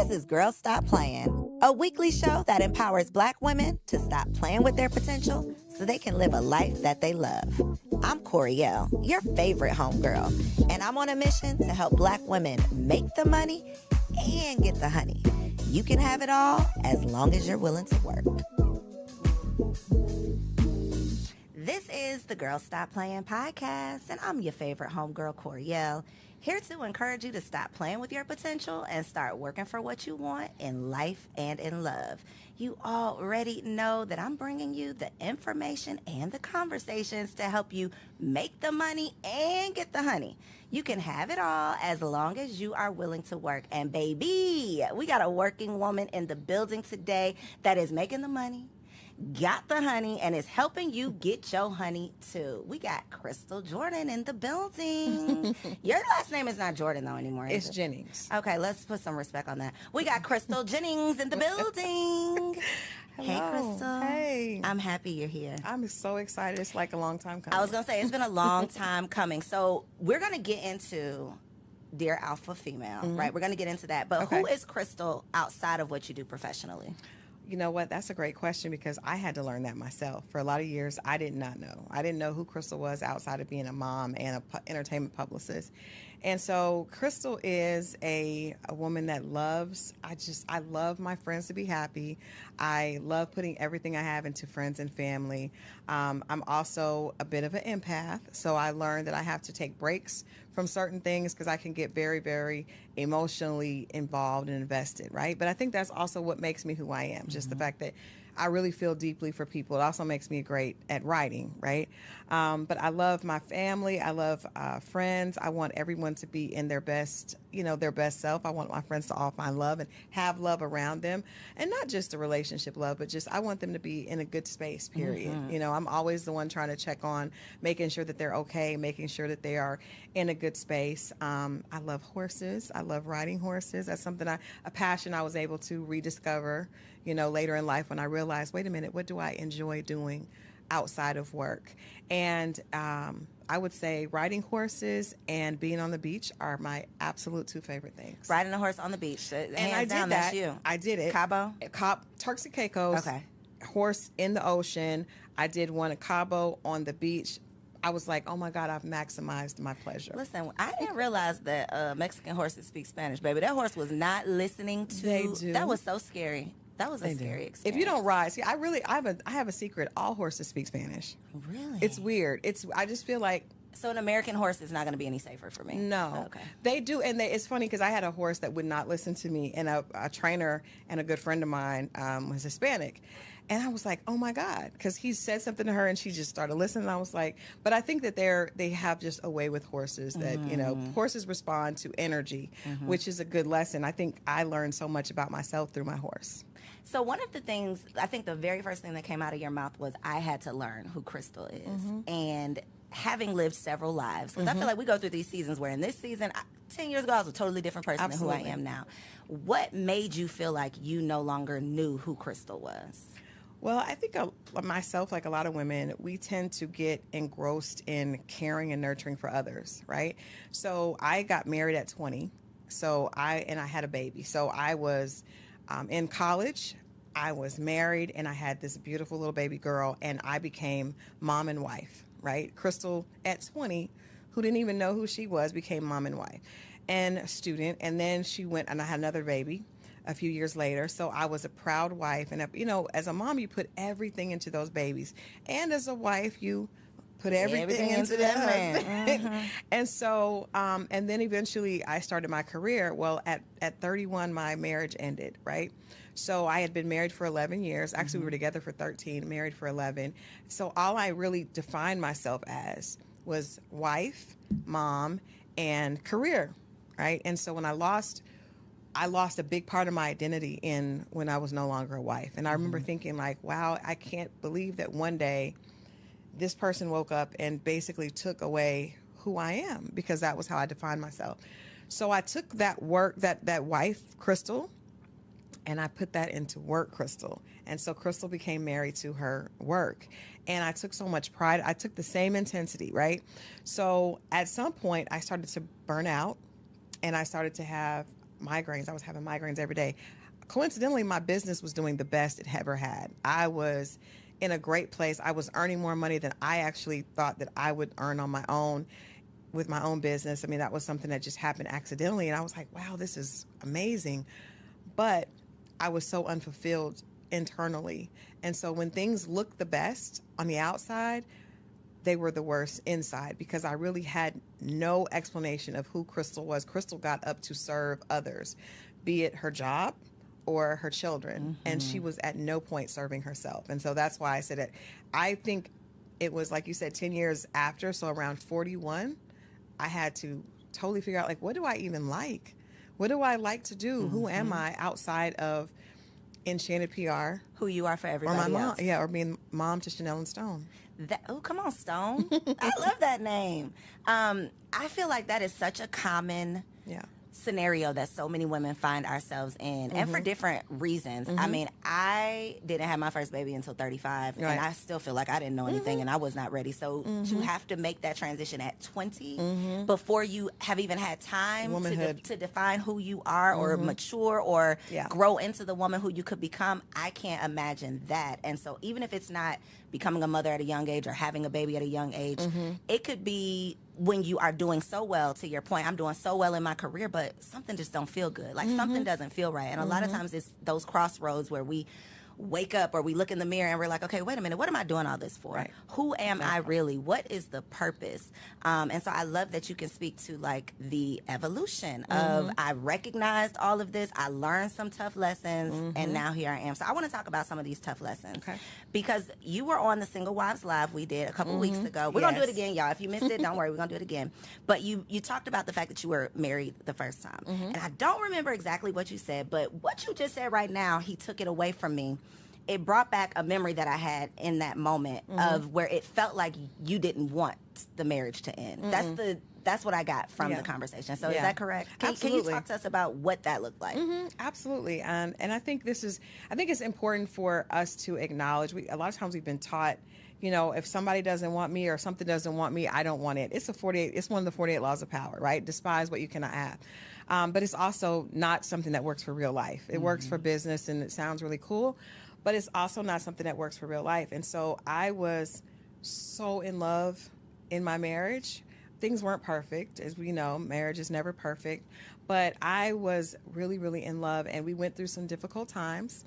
This is Girls Stop Playing, a weekly show that empowers Black women to stop playing with their potential so they can live a life that they love. I'm Coriel, your favorite homegirl, and I'm on a mission to help Black women make the money and get the honey. You can have it all as long as you're willing to work. This is the Girls Stop Playing podcast, and I'm your favorite homegirl, Coriel, here to encourage you to stop playing with your potential and start working for what you want in life and in love. You already know that I'm bringing you the information and the conversations to help you make the money and get the honey. You can have it all as long as you are willing to work. And baby, we got a working woman in the building today that is making the money, got the honey, and is helping you get your honey too. We got Crystal Jordan in the building. Your last name is not Jordan though anymore, is It's it? Jennings. Okay, let's put some respect on that. We got Crystal Jennings in the building. Hey, Hello. Crystal. Hey. I'm happy you're here. I'm so excited. It's like a long time coming. I was going to say, it's been a long time coming. So we're going to get into Dear Alpha Female, right? We're going to get into that. But Okay. who is Crystal outside of what you do professionally? You know what? That's a great question because I had to learn that myself. For a lot of years, I did not know. I didn't know who Crystal was outside of being a mom and a entertainment publicist. And so Crystal is a woman that loves, I love my friends to be happy. I love putting everything I have into friends and family. I'm also a bit of an empath. So I learned that I have to take breaks from certain things because I can get very, very emotionally involved and invested, right? But I think that's also what makes me who I am, just the fact that I really feel deeply for people. It also makes me great at writing, right? But I love my family. I love friends. I want everyone to be in their best, their best self. I want my friends to all find love and have love around them. And not just a relationship love, but just I want them to be in a good space, period. I'm always the one trying to check on, making sure that they're okay, making sure that they are in a good space. I love horses. I love riding horses. That's something a passion I was able to rediscover, later in life when I realized, wait a minute, what do I enjoy doing outside of work? And I would say riding horses and being on the beach are my absolute two favorite things. Riding a horse on the beach. And Hands I did down, that. That's you. I did it. Cabo? Turks and Caicos. Okay. Horse in the ocean. I did one at Cabo on the beach. I was like, oh my God, I've maximized my pleasure. Listen, I didn't realize that Mexican horses speak Spanish, baby. That horse was not listening to. They do. That was so scary. That was a scary experience. If you don't ride, see, I have a secret. All horses speak Spanish. Really? It's weird. I just feel like So an American horse is not going to be any safer for me? no. Okay. They do, and it's funny because I had a horse that would not listen to me, and a trainer and a good friend of mine was Hispanic. And I was like, oh my God, because he said something to her and she just started listening. And I was like, but I think that they have just a way with horses that, horses respond to energy, which is a good lesson. I think I learned so much about myself through my horse. So one of the things, I think the very first thing that came out of your mouth was I had to learn who Crystal is. And having lived several lives, because I feel like we go through these seasons where in this season, 10 years ago, I was a totally different person than who I am now. What made you feel like you no longer knew who Crystal was? Well, I think myself, like a lot of women, we tend to get engrossed in caring and nurturing for others, right? So I got married at 20, I had a baby. So I was in college, I was married, and I had this beautiful little baby girl, and I became mom and wife, right? Crystal at 20, who didn't even know who she was, became mom and wife and a student. And then she went, and I had another baby a few years later. So I was a proud wife. And, as a mom, you put everything into those babies. And as a wife, you put everything into that man. And so, and then eventually I started my career. Well, at 31, my marriage ended, right? So I had been married for 11 years. Actually, we were together for 13, married for 11. So all I really defined myself as was wife, mom, and career, right? And so when I lost a big part of my identity when I was no longer a wife. And I remember thinking like, wow, I can't believe that one day this person woke up and basically took away who I am, because that was how I defined myself. So I took that wife, Crystal, and I put that into work, Crystal. And so Crystal became married to her work. And I took so much pride. I took the same intensity, right? So at some point I started to burn out, and I started to have migraines. I was having migraines every day. Coincidentally, my business was doing the best it ever had. I was in a great place. I was earning more money than I actually thought that I would earn on my own with my own business. I mean, that was something that just happened accidentally. And I was like, wow, this is amazing. But I was so unfulfilled internally. And so when things looked the best on the outside, they were the worst inside, because I really had no explanation of who Crystal was. Crystal got up to serve others, be it her job or her children. And she was at no point serving herself. And so that's why I said it. I think it was, like you said, 10 years after. So around 41, I had to totally figure out, like, what do I even like? What do I like to do? Who am I outside of Enchanted PR? Who you are for Or everybody my mom. else. Yeah, or being mom to Chanel and Stone. Oh, come on, Stone. I love that name. I feel like that is such a common Yeah. scenario that so many women find ourselves in, and for different reasons. I mean, I didn't have my first baby until 35, Right. and I still feel like I didn't know anything and I was not ready. So to have to make that transition at 20 before you have even had time Womanhood. to define who you are or mature or Yeah. grow into the woman who you could become, I can't imagine that. And so even if it's not becoming a mother at a young age or having a baby at a young age, it could be when you are doing so well. To your point, I'm doing so well in my career, but something just don't feel good. Like something doesn't feel right. And a lot of times it's those crossroads where we wake up or we look in the mirror and we're like, okay, wait a minute, what am I doing all this for? Right. Who am I really? What is the purpose? And so I love that you can speak to like the evolution of, I recognized all of this, I learned some tough lessons, and now here I am. So I want to talk about some of these tough lessons. Okay. Because you were on the Single Wives Live we did a couple weeks ago. We're going to do it Yes. again, y'all. If you missed it, don't worry, we're going to do it again. But you talked about the fact that you were married the first time. And I don't remember exactly what you said, but what you just said right now, he took it away from me. It brought back a memory that I had in that moment of where it felt like you didn't want the marriage to end. That's what I got from Yeah. the conversation. So is Yeah. that correct? Can you Absolutely. talk to us about what that looked like? Absolutely. And I think I think it's important for us to acknowledge, a lot of times we've been taught, you know, if somebody doesn't want me or something doesn't want me, I don't want it. It's one of the 48 laws of power, right? Despise what you cannot have. But it's also not something that works for real life. It works for business and it sounds really cool, but it's also not something that works for real life. And so I was so in love in my marriage. Things weren't perfect. As we know, marriage is never perfect. But I was really, really in love, and we went through some difficult times.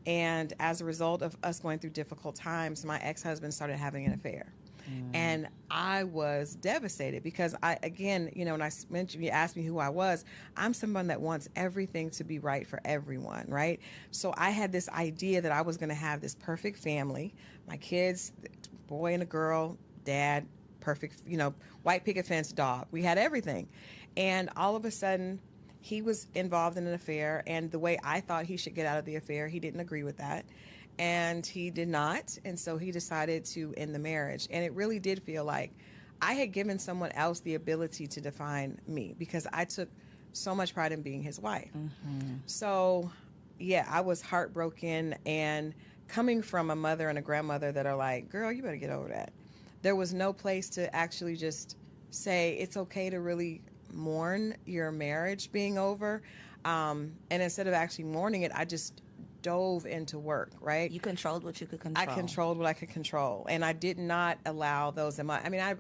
And as a result of us going through difficult times, my ex-husband started having an affair. And I was devastated because again, you know, when I mentioned, you asked me who I was, I'm someone that wants everything to be right for everyone, right? So I had this idea that I was going to have this perfect family, my kids, boy and a girl, dad, perfect, you know, white picket fence dog. We had everything. And all of a sudden, he was involved in an affair, and the way I thought he should get out of the affair, he didn't agree with that. And he did not. And so he decided to end the marriage. And it really did feel like I had given someone else the ability to define me because I took so much pride in being his wife. So, yeah, I was heartbroken. And coming from a mother and a grandmother that are like, girl, you better get over that. There was no place to actually just say it's okay to really mourn your marriage being over. And instead of actually mourning it, I just dove into work, right? You controlled what you could control. I controlled what I could control, and I did not allow those in my. I mean, I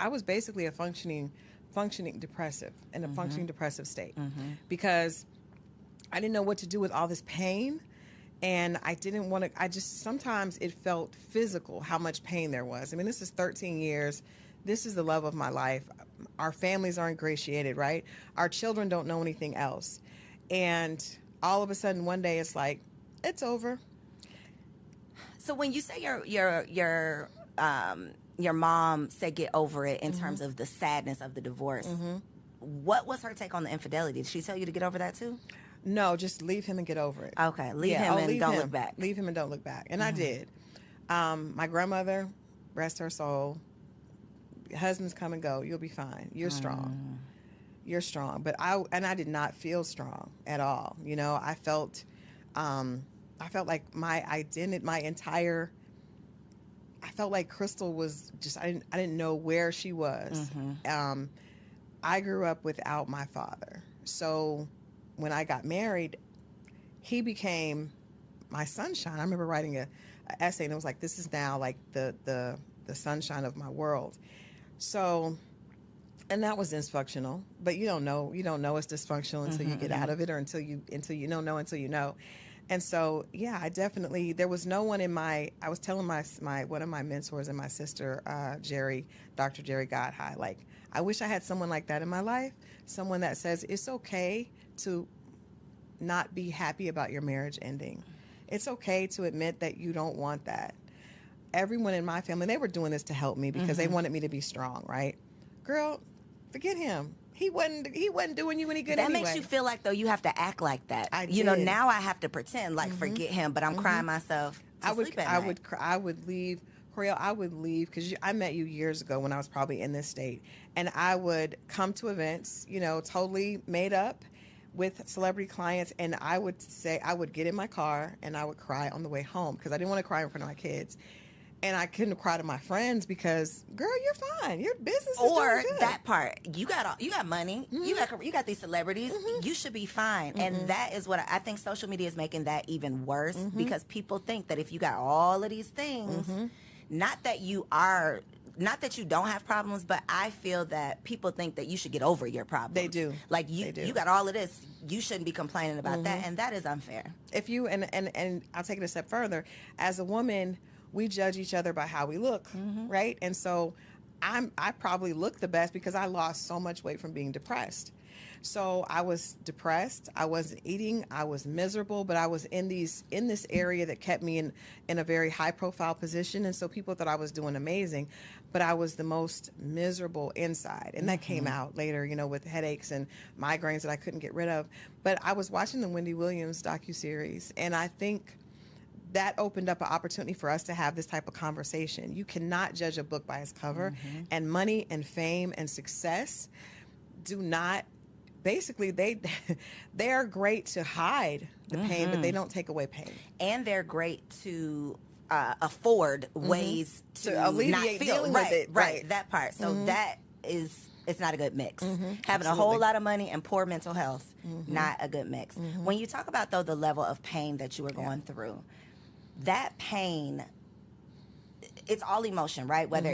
was basically a functioning depressive in a functioning depressive state because I didn't know what to do with all this pain, and I didn't want to. I just sometimes it felt physical how much pain there was. I mean, this is 13 years. This is the love of my life. Our families are ingratiated, right? Our children don't know anything else, and all of a sudden, one day, it's like, it's over. So when you say your mom said get over it in terms of the sadness of the divorce, what was her take on the infidelity? Did she tell you to get over that too? No, just leave him and get over it. Okay, leave him and don't look back. Leave him and don't look back. And I did. My grandmother, rest her soul, husbands come and go. You'll be fine. You're strong. You're strong. But I did not feel strong at all. You know, I felt like my identity, I felt like Crystal was just, I didn't know where she was. I grew up without my father. so when I got married, he became my sunshine. I remember writing a essay, and it was like, this is now like the sunshine of my world. So, and that was dysfunctional, but you don't know it's dysfunctional until you get out of it, or until you know. And so, yeah, I definitely, there was no one I was telling my one of my mentors and my sister, Dr. Jerry Godhigh, like, I wish I had someone like that in my life, someone that says it's okay to not be happy about your marriage ending. It's okay to admit that you don't want that. Everyone in my family, they were doing this to help me because they wanted me to be strong, right? Girl, forget him. He wasn't doing you any good anyway. That makes you feel like, though, you have to act like that. You know, now I have to pretend like forget him, but I'm crying myself to sleep at night. I would leave, Coriel, I would leave, because I met you years ago when I was probably in this state, and I would come to events, totally made up with celebrity clients, and I would get in my car and I would cry on the way home because I didn't want to cry in front of my kids. And I couldn't cry to my friends because, girl, you're fine. Your business is doing good. That part, you got money. You got these celebrities. You should be fine. And that is what I think social media is making that even worse, because people think that if you got all of these things, not that you don't have problems, but I feel that people think that you should get over your problems. They do. Like you got all of this. You shouldn't be complaining about that, and that is unfair. If you and I'll take it a step further. As a woman, we judge each other by how we look, right? And so I probably look the best because I lost so much weight from being depressed. So I was depressed. I wasn't eating. I was miserable, but I was in this area that kept me in a very high profile position. And so people thought I was doing amazing, but I was the most miserable inside. And that came out later, with headaches and migraines that I couldn't get rid of. But I was watching the Wendy Williams docuseries, and I think that opened up an opportunity for us to have this type of conversation. You cannot judge a book by its cover, and money and fame and success do not, basically they are great to hide the pain, but they don't take away pain. And they're great to afford ways to alleviate not feel dealing with it. Right, that part. So it's not a good mix. Having a whole lot of money and poor mental health, not a good mix. When you talk about, though, the level of pain that you were going through, that pain, it's all emotion, right? Whether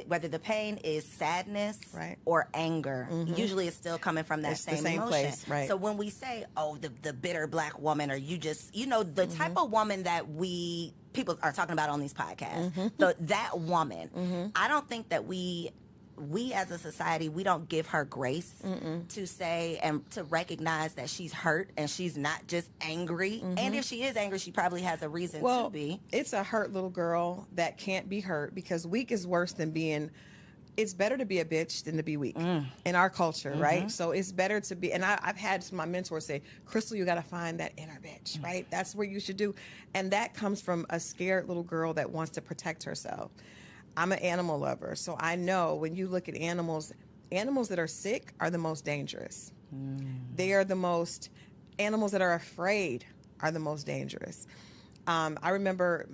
whether the pain is sadness or anger, usually it's still coming from that same emotion. Place, right. So when we say, oh, the bitter black woman, or you just, the type of woman that people are talking about on these podcasts, that woman, I don't think that we as a society, we don't give her grace to say and to recognize that she's hurt and she's not just angry. And if she is angry, she probably has a reason to be. It's a hurt little girl that can't be hurt, because weak is worse than being. It's better to be a bitch than to be weak in our culture, right? So it's better to be, and I've had my mentors say, Crystal, you got to find that inner bitch, right? That's where you should do. And that comes from a scared little girl that wants to protect herself. I'm an animal lover, so I know when you look at animals that are sick are the most dangerous. They are the most, animals that are afraid are the most dangerous. I remember,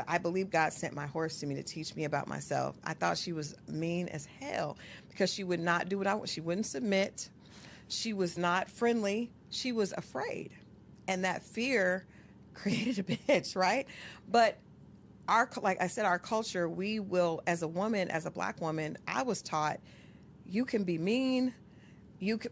I believe God sent my horse to me to teach me about myself. I thought she was mean as hell because she would not do what I want. She wouldn't submit. She was not friendly. She was afraid. And that fear created a bitch, right? But like I said, our culture, we will, as a woman, as a black woman, I was taught you can be mean,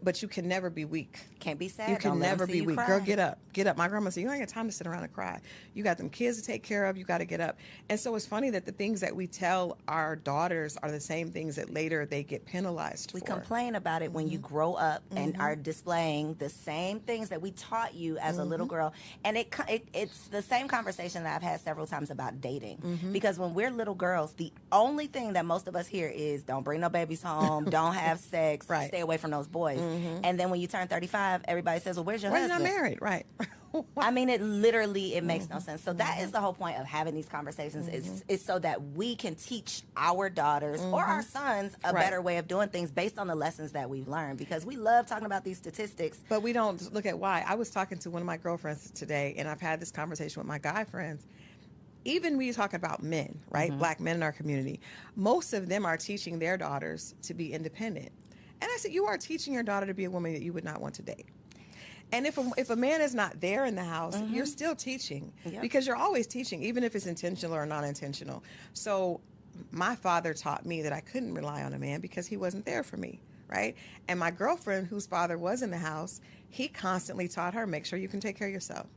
but you can never be weak. Can't be sad. You can never be weak. Cry. Girl, get up. Get up. My grandma said, you don't have time to sit around and cry. You got them kids to take care of. You got to get up. And so it's funny that the things that we tell our daughters are the same things that later they get penalized for. We complain about it when you grow up and are displaying the same things that we taught you as a little girl. And it's the same conversation that I've had several times about dating. Because when we're little girls, the only thing that most of us hear is don't bring no babies home, don't have sex, stay away from those boys. And then when you turn 35, everybody says, well, where's your husband? Why are you not married? Right. I mean, it makes no sense. So that is the whole point of having these conversations is so that we can teach our daughters or our sons a better way of doing things based on the lessons that we've learned, because we love talking about these statistics. But we don't look at why. I was talking to one of my girlfriends today, and I've had this conversation with my guy friends. Even we talk about men, right? Black men in our community. Most of them are teaching their daughters to be independent. And I said, you are teaching your daughter to be a woman that you would not want to date. And if a man is not there in the house, you're still teaching, because you're always teaching, even if it's intentional or non-intentional. So my father taught me that I couldn't rely on a man because he wasn't there for me, right? And my girlfriend, whose father was in the house, he constantly taught her, make sure you can take care of yourself.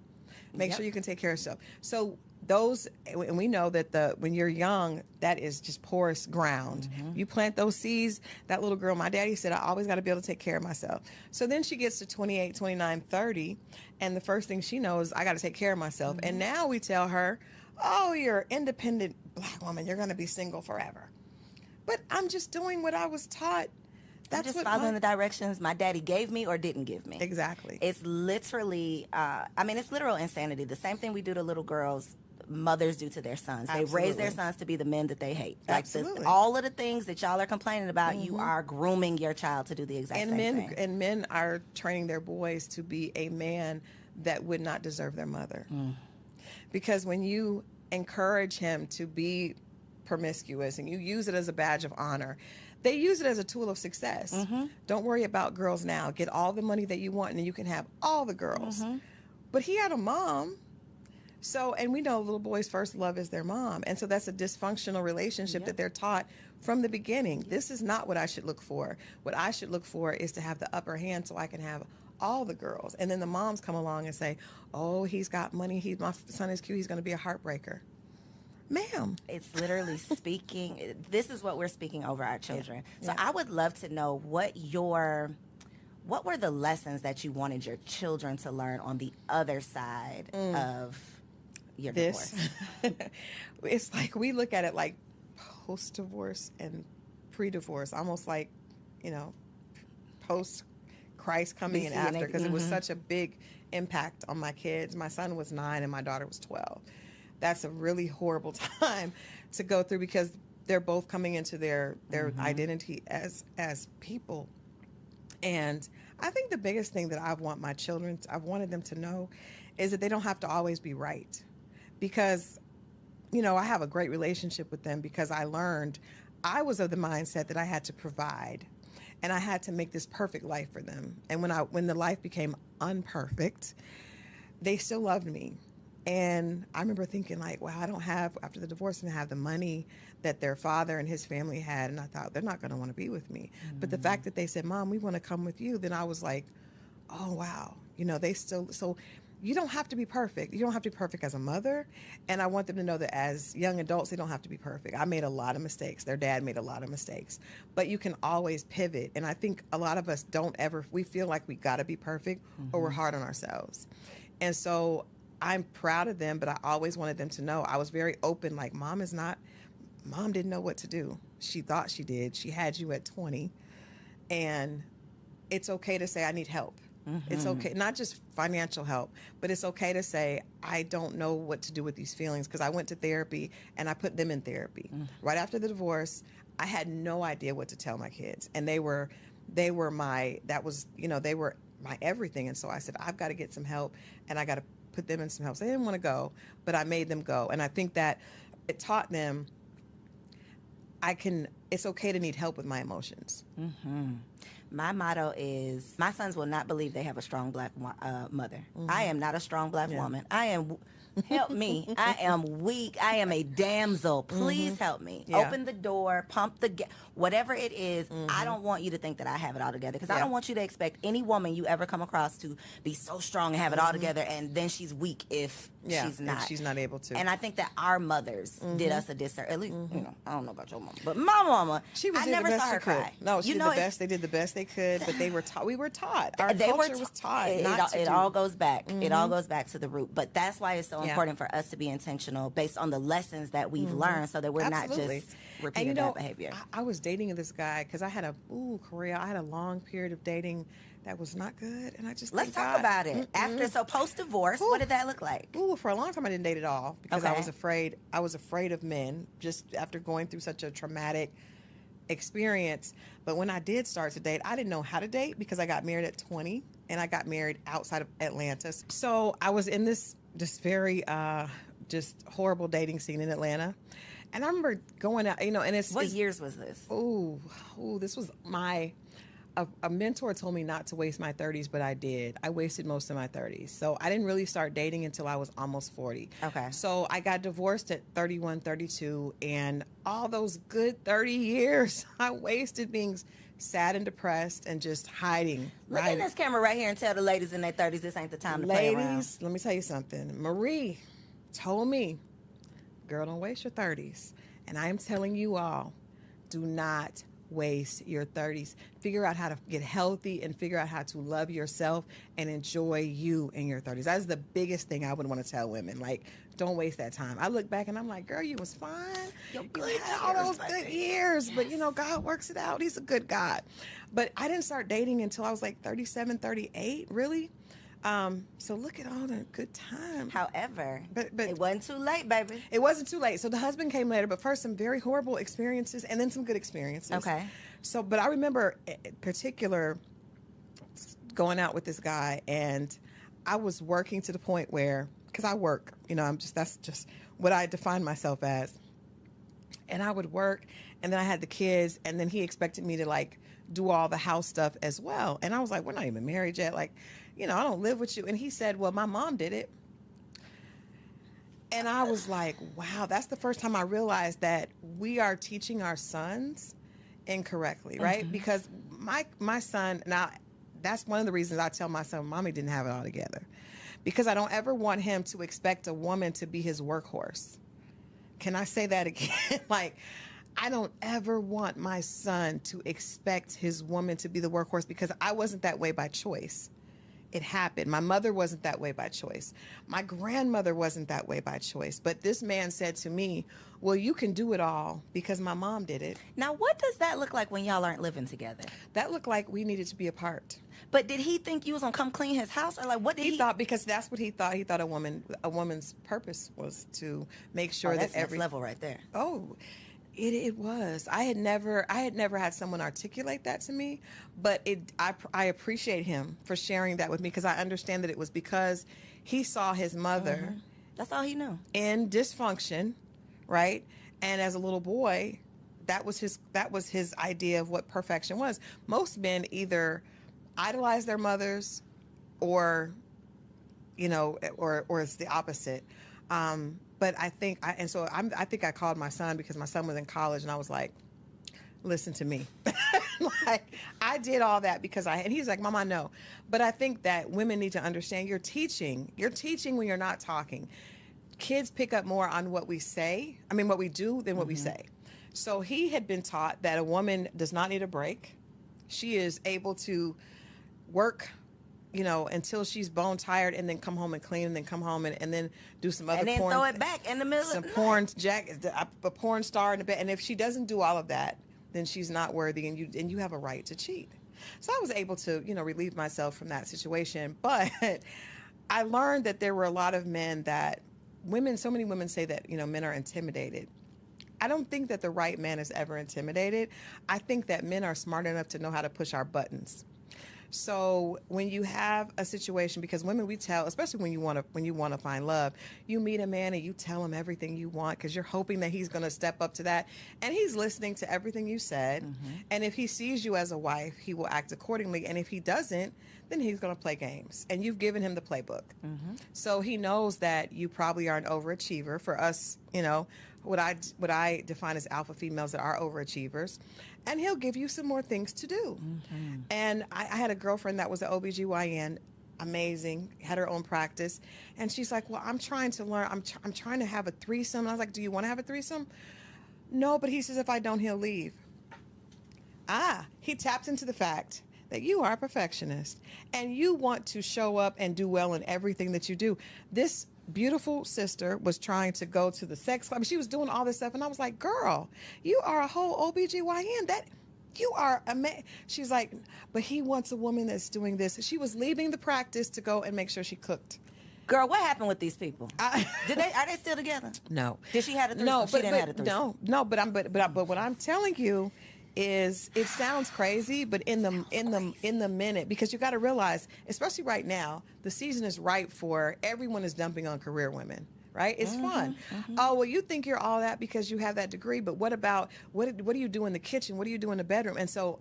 Make sure you can take care of yourself. So those, and we know that when you're young, that is just porous ground. You plant those seeds. That little girl, my daddy said, I always got to be able to take care of myself. So then she gets to 28, 29, 30, and the first thing she knows, I got to take care of myself. And now we tell her, oh, you're an independent Black woman. You're going to be single forever. But I'm just doing what I was taught. I'm just following the directions my daddy gave me or didn't give me. Exactly. It's literally, it's literal insanity. The same thing we do to little girls, mothers do to their sons. They raise their sons to be the men that they hate. Absolutely. All of the things that y'all are complaining about, you are grooming your child to do the exact same thing. And men are training their boys to be a man that would not deserve their mother. Because when you encourage him to be promiscuous and you use it as a badge of honor, they use it as a tool of success. Don't worry about girls now. Get all the money that you want and you can have all the girls. But he had a mom. So, and we know little boys' first love is their mom. And so that's a dysfunctional relationship that they're taught from the beginning. This is not what I should look for. What I should look for is to have the upper hand so I can have all the girls. And then the moms come along and say, oh, he's got money. My son is cute. He's going to be a heartbreaker. Ma'am. It's literally speaking. This is what we're speaking over our children. So I would love to know what were the lessons that you wanted your children to learn on the other side of your divorce? It's like we look at it like post-divorce and pre-divorce, almost like, post-Christ coming in after, because it was such a big impact on my kids. My son was 9 and my daughter was 12. That's a really horrible time to go through because they're both coming into their identity as people. And I think the biggest thing that I've wanted them to know is that they don't have to always be right. Because, I have a great relationship with them because I learned I was of the mindset that I had to provide and I had to make this perfect life for them. And when the life became unperfect, they still loved me. And I remember thinking like, wow, after the divorce, I didn't have the money that their father and his family had. And I thought, they're not going to want to be with me. But the fact that they said, Mom, we want to come with you, then I was like, oh, wow. So you don't have to be perfect. You don't have to be perfect as a mother. And I want them to know that as young adults, they don't have to be perfect. I made a lot of mistakes. Their dad made a lot of mistakes. But you can always pivot. And I think a lot of us we feel like we got to be perfect or we're hard on ourselves. And so I'm proud of them, but I always wanted them to know I was very open. Like, Mom didn't know what to do. She thought she did. She had you at 20. And it's okay to say, I need help. It's okay, not just financial help, but it's okay to say, I don't know what to do with these feelings, because I went to therapy and I put them in therapy. Right after the divorce, I had no idea what to tell my kids. And they were my everything. And so I said, I've got to get some help and I got to put them in some help. So they didn't want to go, but I made them go. And I think that it taught them it's okay to need help with my emotions. My motto is, my sons will not believe they have a strong Black mother. I am not a strong Black woman. I am, help me. I am weak. I am a damsel. Please help me. Open the door, pump the gas, whatever it is. I don't want you to think that I have it all together, because I don't want you to expect any woman you ever come across to be so strong and have it all together, and then she's weak if she's not. If she's not able to. And I think that our mothers did us a disservice. At least, I don't know about your mama, but my mama, I never saw her cry. No, she did the best. They did the best they could, but they were taught. We were taught. Our culture was taught. It all goes back. It all goes back to the root. But that's why it's so important for us to be intentional based on the lessons that we've learned, so that we're not just repeating that behavior. I was dating this guy because I had a long period of dating that was not good, and I just let's talk about it. So post divorce, what did that look like? For a long time I didn't date at all because I was afraid. I was afraid of men, just after going through such a traumatic experience. But when I did start to date, I didn't know how to date because I got married at 20, and I got married outside of Atlanta. So I was in this very just horrible dating scene in Atlanta. And I remember going out, and what years was this? This was a mentor told me not to waste my 30s, but I did. I wasted most of my 30s. So I didn't really start dating until I was almost 40. Okay. So I got divorced at 31, 32, and all those good 30 years I wasted being sad and depressed and just hiding. Look at this camera right here and tell the ladies in their 30s this ain't the time to play around. Ladies, let me tell you something. Marie told me, girl, don't waste your 30s. And I am telling you all, do not waste your 30s. Figure out how to get healthy and figure out how to love yourself and enjoy you in your 30s. That's the biggest thing I would want to tell women. Like, don't waste that time. I look back and I'm like, girl, you was fine. You had all those good years. Yes. But, you know, God works it out. He's a good God. But I didn't start dating until I was like 37, 38, really. So look at all the good time. However, but it wasn't too late, baby. It wasn't too late. So the husband came later, but first some very horrible experiences and then some good experiences. Okay. So, but I remember in particular going out with this guy, and I was working to the point where, because I work, you know, that's just what I define myself as. And I would work, and then I had the kids, and then he expected me to like do all the house stuff as well. And I was like, we're not even married yet. Like, you know, I don't live with you. And he said, well, my mom did it. And I was like, wow, that's the first time I realized that we are teaching our sons incorrectly, right? Mm-hmm. Because my son, now that's one of the reasons I tell my son, mommy didn't have it all together. Because I don't ever want him to expect a woman to be his workhorse. Can I say that again? Like, I don't ever want my son to expect his woman to be the workhorse, because I wasn't that way by choice. It happened. My mother wasn't that way by choice. My grandmother wasn't that way by choice. But this man said to me, well, you can do it all because my mom did it. Now, what does that look like when y'all aren't living together? That looked like we needed to be apart. But did he think you was going to come clean his house? Or like, what did he thought, because that's what he thought. He thought a woman's purpose was to make sure that's that every level right there. Oh, It was. I had never had someone articulate that to me, but I appreciate him for sharing that with me, because I understand that it was because he saw his mother. Mm-hmm. That's all he knew. In dysfunction, right? And as a little boy, that was his idea of what perfection was. Most men either idolize their mothers, or, you know, or it's the opposite. But I think I think I called my son because my son was in college, and I was like, listen to me. Like, I did all that because and he's like, Mom, I know. But I think that women need to understand you're teaching when you're not talking. Kids pick up more on what we do than what we say. So he had been taught that a woman does not need a break. She is able to work, you know, until she's bone tired, and then come home and clean, and then come home and then do some other porn. And then throw it back in the middle of the night. A porn star in the bed. And if she doesn't do all of that, then she's not worthy, and you have a right to cheat. So I was able to, you know, relieve myself from that situation. But I learned that there were a lot of men so many women say that, you know, men are intimidated. I don't think that the right man is ever intimidated. I think that men are smart enough to know how to push our buttons. So when you have a situation, because women, we tell, especially when you want to find love, you meet a man and you tell him everything you want because you're hoping that he's going to step up to that, and he's listening to everything you said. Mm-hmm. And if he sees you as a wife, he will act accordingly. And if he doesn't, then he's going to play games, and you've given him the playbook. Mm-hmm. So he knows that you probably are an overachiever. For us, you know, what I define as alpha females that are overachievers. And he'll give you some more things to do. Mm-hmm. And I had a girlfriend that was an OBGYN, amazing, had her own practice. And she's like, well, I'm trying to learn. I'm trying to have a threesome. And I was like, do you want to have a threesome? No, but he says, if I don't, he'll leave. He tapped into the fact that you are a perfectionist and you want to show up and do well in everything that you do. This beautiful sister was trying to go to the sex club. She was doing all this stuff, and I was like, girl, you are a whole OBGYN. That you are She's like, but he wants a woman that's doing this. She was leaving the practice to go and make sure she cooked. Girl, what happened with these people? Are they still together? No. Did she have a threesome? No, she didn't have a threesome. No, but what I'm telling you is, it sounds crazy, but in the minute, because you got to realize, especially right now, the season is ripe for everyone is dumping on career women, right? It's fun. Mm-hmm. Oh, well, you think you're all that because you have that degree, but what about what do you do in the kitchen? What do you do in the bedroom? And so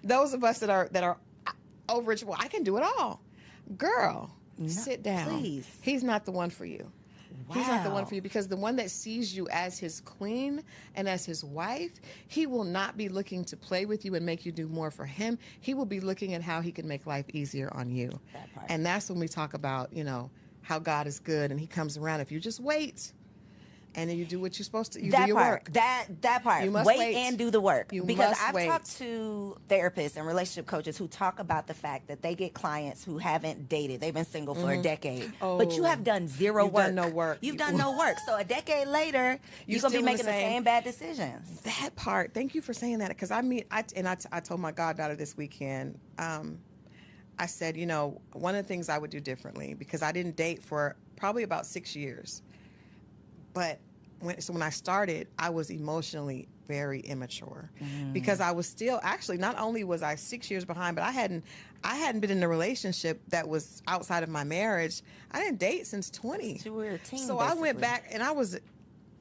those of us that are overachiever, well, I can do it all. Girl, sit down. Please. He's not the one for you. He's not the one Wow. for you, because the one that sees you as his queen and as his wife, he will not be looking to play with you and make you do more for him. He will be looking at how he can make life easier on you. That part. And that's when we talk about, how God is good and he comes around. If you just wait and then you do what you're supposed to, you do That your part, work. that part. You must wait wait. and do the work. You Because must I've wait. talked to therapists and relationship coaches who talk about the fact that they get clients who haven't dated. They've been single for a decade. But you Oh. have done zero You've work. done no work. You've done no work. So a decade later, you're going to be still in making the same- same bad decisions. That part. Thank you for saying that. Because I told my goddaughter this weekend, I said, one of the things I would do differently, because I didn't date for probably about 6 years. But when I started, I was emotionally very immature, because I was still, actually, not only was I 6 years behind, but I hadn't been in a relationship that was outside of my marriage. I didn't date since 20. You were a teen, So I went basically. back, and I was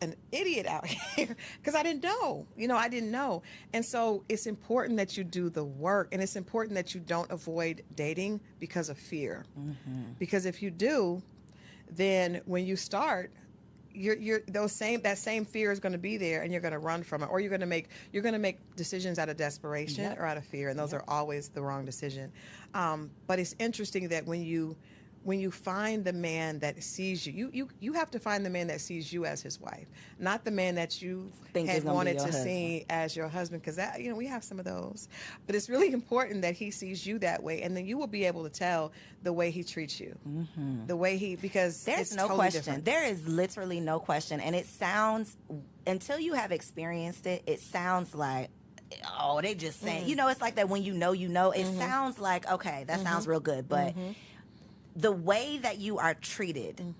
an idiot out here because I didn't know. I didn't know. And so it's important that you do the work, and it's important that you don't avoid dating because of fear. Because if you do, then when you start, that same fear is going to be there, and you're going to run from it, or you're going to make decisions out of desperation Yep. or out of fear, and those are always the wrong decision. But it's interesting that when you find the man that sees you have to find the man that sees you as his wife, not the man that you Think is had gonna be wanted your to see as your husband, because that we have some of those. But it's really important that he sees you that way, and then you will be able to tell the way he treats you, the way because There's it's no totally question. different. There is literally no question. And it sounds, until you have experienced it, it sounds like, oh, they just saying, it's like that when you know, it sounds like, okay, that sounds real good. But the way that you are treated,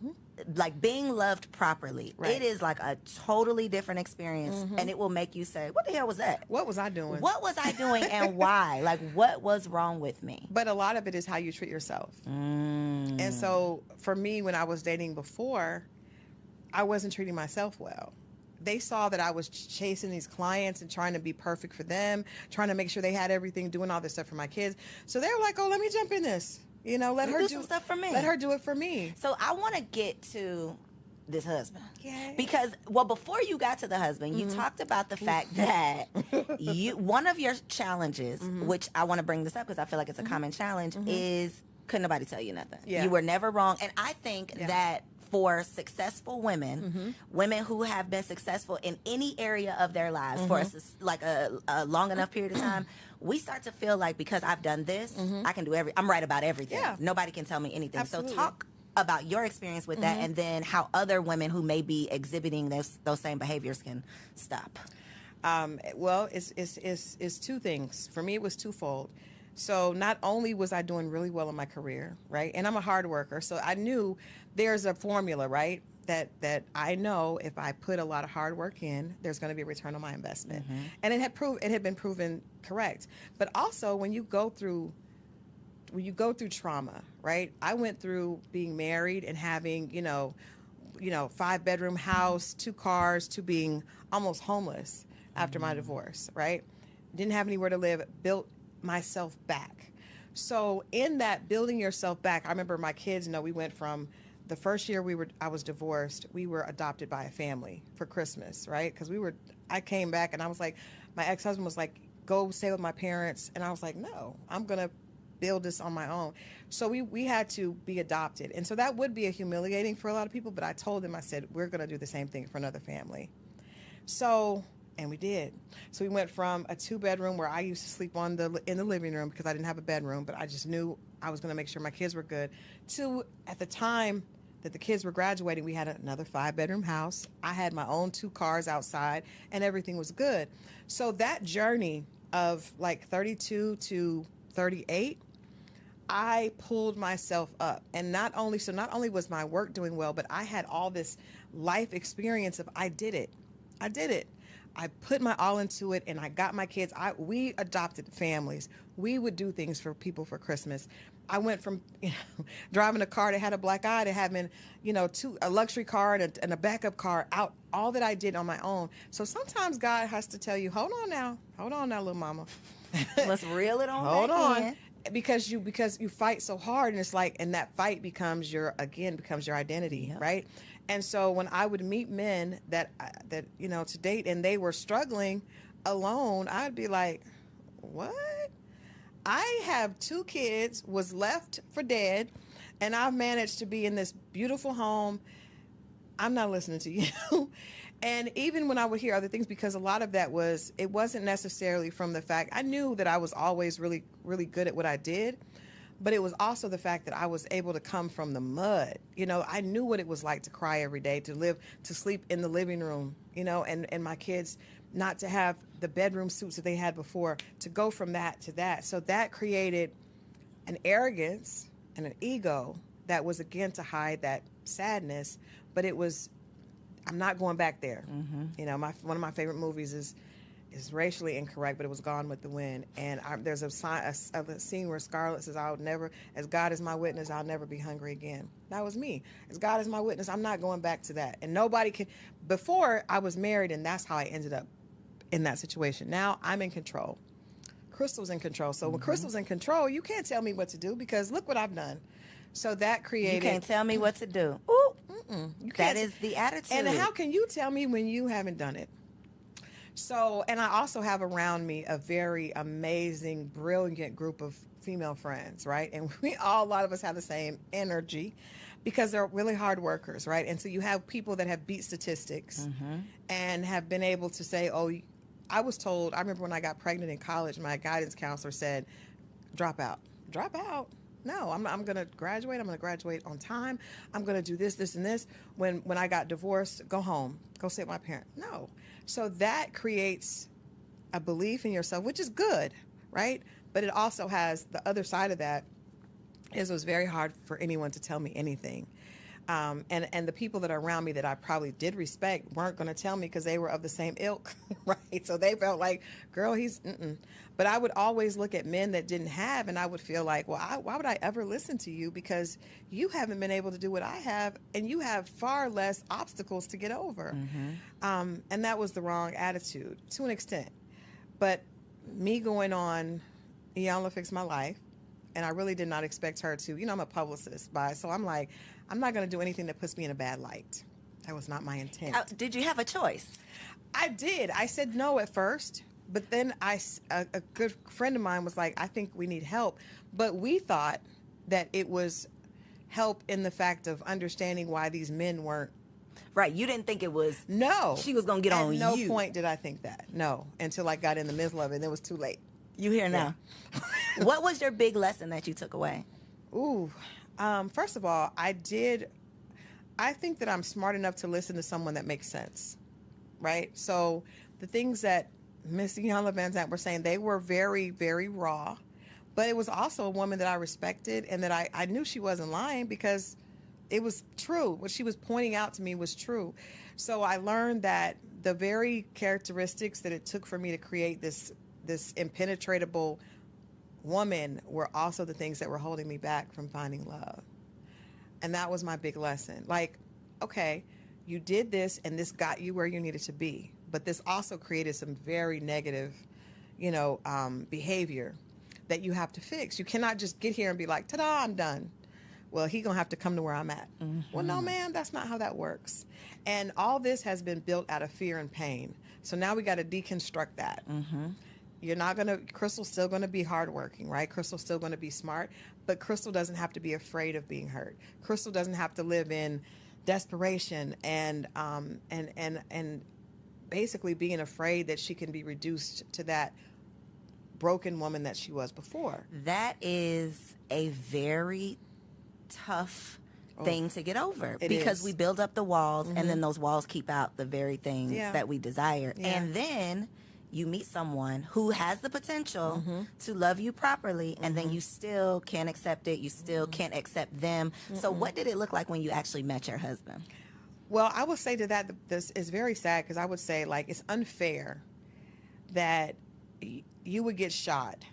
like being loved properly, Right. it is like a totally different experience. And it will make you say, what the hell was that? What was I doing? What was I doing and why? Like, what was wrong with me? But a lot of it is how you treat yourself. And so for me, when I was dating before, I wasn't treating myself well. They saw that I was chasing these clients and trying to be perfect for them, trying to make sure they had everything, doing all this stuff for my kids. So they were like, oh, let me jump in this. Let her do some stuff for me. Let her do it for me. So I want to get to this husband. Yay. Because, before you got to the husband, you talked about the fact that one of your challenges, which I want to bring this up because I feel like it's a common challenge, is couldn't nobody tell you nothing. Yeah. You were never wrong. And I think that for successful women, women who have been successful in any area of their lives for a long enough period of time, we start to feel like, because I've done this, I can do I'm right about everything. Yeah. Nobody can tell me anything. Absolutely. So talk about your experience with that, and then how other women who may be exhibiting those same behaviors can stop. Well, it's two things. For me, it was twofold. So not only was I doing really well in my career, right? And I'm a hard worker, so I knew there's a formula, right? That I know if I put a lot of hard work in, there's going to be a return on my investment. And it had been proven correct. But also when you go through trauma, right? I went through being married and having, 5-bedroom house, 2 cars, to being almost homeless after my divorce, right? Didn't have anywhere to live, built myself back. So in that building yourself back, I remember my kids, we went from the first year I was divorced, we were adopted by a family for Christmas, right? Because I came back and I was like, my ex-husband was like, go stay with my parents. And I was like, no, I'm going to build this on my own. So we had to be adopted. And so that would be humiliating for a lot of people, but I told them, I said, we're going to do the same thing for another family. And we did. So we went from a 2-bedroom where I used to sleep in the living room because I didn't have a bedroom, but I just knew I was going to make sure my kids were good, to, at the time that the kids were graduating, we had another 5-bedroom house. I had my own 2 cars outside, and everything was good. So that journey of like 32 to 38, I pulled myself up. And not only was my work doing well, but I had all this life experience of I did it. I put my all into it, and I got my kids. We adopted families. We would do things for people for Christmas. I went from driving a car that had a black eye to having, a luxury car and a backup car out. All that I did on my own. So sometimes God has to tell you, hold on now, little mama. Let's reel it on Hold back on. in. Because you fight so hard, and it's like, and that fight becomes your identity, Yep. right? And so when I would meet men that to date, and they were struggling alone, I'd be like, what? I have 2 kids, was left for dead, and I've managed to be in this beautiful home. I'm not listening to you. And even when I would hear other things, because a lot of that it wasn't necessarily from the fact, I knew that I was always really, really good at what I did, but it was also the fact that I was able to come from the mud. I knew what it was like to cry every day, to sleep in the living room, and my kids not to have the bedroom suits that they had before, to go from that to that. So that created an arrogance and an ego that was, again, to hide that sadness, but it was, I'm not going back there. Mm-hmm. One of my favorite movies is racially incorrect, but it was Gone with the Wind. And there's a scene where Scarlett says, "I'll never, as God is my witness, I'll never be hungry again." That was me. As God is my witness, I'm not going back to that. And nobody can. Before, I was married, and that's how I ended up in that situation. Now I'm in control. Crystal's in control. So when Crystal's in control, you can't tell me what to do, because look what I've done. So that created. You can't tell me what to do. Ooh. You That can't. is the attitude. And how can you tell me when you haven't done it? So, and I also have around me a very amazing, brilliant group of female friends, right? And a lot of us have the same energy, because they're really hard workers, right? And so you have people that have beat statistics and have been able to say, oh, I was told, I remember when I got pregnant in college, my guidance counselor said, drop out. Drop out? No, I'm going to graduate. I'm going to graduate on time. I'm going to do this, this, and this. When I got divorced, go home. Go stay with my parent. No. So that creates a belief in yourself, which is good, right? But it also has the other side of that is it was very hard for anyone to tell me anything. And the people that are around me that I probably did respect weren't going to tell me, because they were of the same ilk, right? So they felt like, girl, he's, But I would always look at men that didn't have, and I would feel like, well, why would I ever listen to you? Because you haven't been able to do what I have, and you have far less obstacles to get over. And that was the wrong attitude to an extent. But me going on, Iyanla Fix My Life, and I really did not expect her to, I'm a publicist, so I'm like, I'm not going to do anything that puts me in a bad light. That was not my intent. Did you have a choice? I did. I said no at first, but then a good friend of mine was like, I think we need help. But we thought that it was help in the fact of understanding why these men weren't. Right. You didn't think it was. No. She was going to get on you. At no point did I think that. No. Until I got in the middle of it, and it was too late. You here now. What was your big lesson that you took away? Ooh. First of all, I think that I'm smart enough to listen to someone that makes sense, right? So the things that Miss Iyanla Vanzant were saying, they were very, very raw, but it was also a woman that I respected, and that I knew she wasn't lying, because it was true. What she was pointing out to me was true. So I learned that the very characteristics that it took for me to create this impenetrable woman were also the things that were holding me back from finding love. And that was my big lesson. Like, okay, you did this, and this got you where you needed to be, but this also created some very negative, behavior that you have to fix. You cannot just get here and be like, ta-da, I'm done. Well, he gonna have to come to where I'm at. Well, no, ma'am, that's not how that works. And all this has been built out of fear and pain. So now we got to deconstruct that. Crystal's still going to be hardworking, right? Crystal's still going to be smart, but Crystal doesn't have to be afraid of being hurt. Crystal doesn't have to live in desperation and basically being afraid that she can be reduced to that broken woman that she was before. That is a very tough thing to get over, because we build up the walls, and then those walls keep out the very thing that we desire. And then you meet someone who has the potential to love you properly, and then you still can't accept it. You still can't accept them. So what did it look like when you actually met your husband? Well, I would say to that, this is very sad, because I would say, like, it's unfair that you would get shot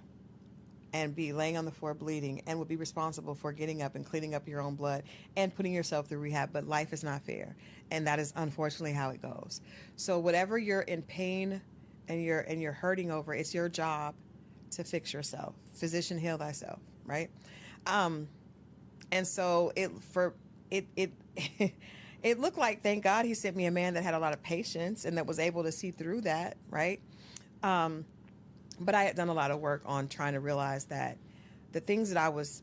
and be laying on the floor bleeding, and would be responsible for getting up and cleaning up your own blood and putting yourself through rehab. But life is not fair, and that is unfortunately how it goes. So whatever you're in pain and you're hurting over, it's your job to fix yourself. Physician, heal thyself, right? And so it it looked like, thank God he sent me a man that had a lot of patience and that was able to see through that, right? But I had done a lot of work on trying to realize that the things that I was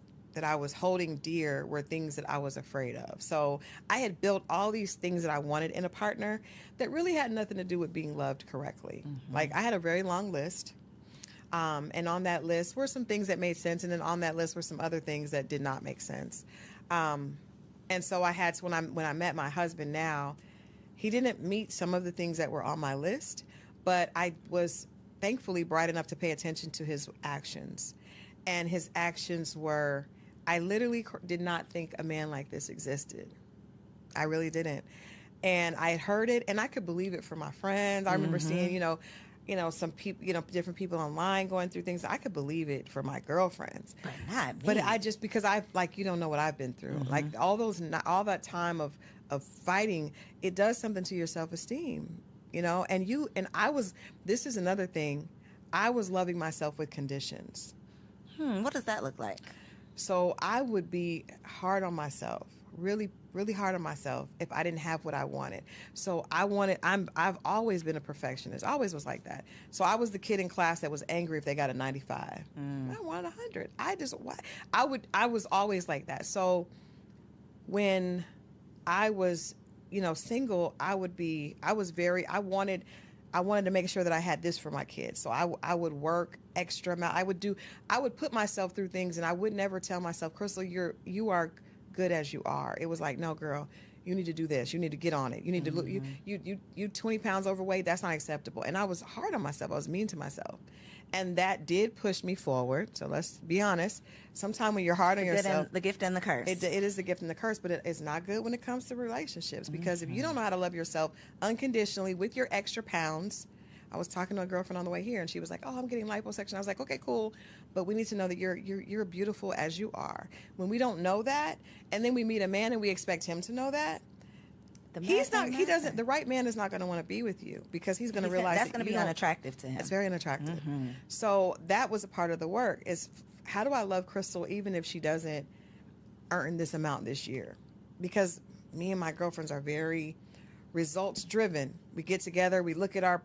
holding dear were things that I was afraid of. So I had built all these things that I wanted in a partner that really had nothing to do with being loved correctly. Like, I had a very long list. And on that list were some things that made sense. And then on that list were some other things that did not make sense. And so I had to, when I met my husband now, he didn't meet some of the things that were on my list, but I was thankfully bright enough to pay attention to his actions. And his actions were, I literally did not think a man like this existed. I really didn't. And I had heard it, and I could believe it from my friends. I remember seeing, some people, different people online going through things. I could believe it for my girlfriends. But not me. But I just, because you don't know what I've been through. Like, all that time of fighting, it does something to your self-esteem. This is another thing. I was loving myself with conditions. What does that look like? So I would be hard on myself, really, really hard on myself if I didn't have what I wanted. So I've always been a perfectionist. I always was like that. So I was the kid in class that was angry if they got a 95. I wanted 100. I was always like that. So when I was single, I wanted to make sure that I had this for my kids. So I would work extra amount. I would put myself through things, and I would never tell myself, Crystal, you are good as you are. It was like, no, girl, you need to do this. You need to get on it. You need to look, you 20 pounds overweight. That's not acceptable. And I was hard on myself. I was mean to myself. And that did push me forward. So let's be honest. Sometimes when you're hard on yourself, the gift and the curse. It is the gift and the curse, but it's not good when it comes to relationships, because if you don't know how to love yourself unconditionally with your extra pounds. I was talking to a girlfriend on the way here, and she was like, "Oh, I'm getting liposuction." I was like, "Okay, cool, but we need to know that you're beautiful as you are." When we don't know that, and then we meet a man and we expect him to know that, the right man is not going to want to be with you, because he's going to realize that's going to be unattractive to him. It's very unattractive. So that was a part of the work, is how do I love Crystal even if she doesn't earn this amount this year? Because me and my girlfriends are very results driven. We get together, we look at our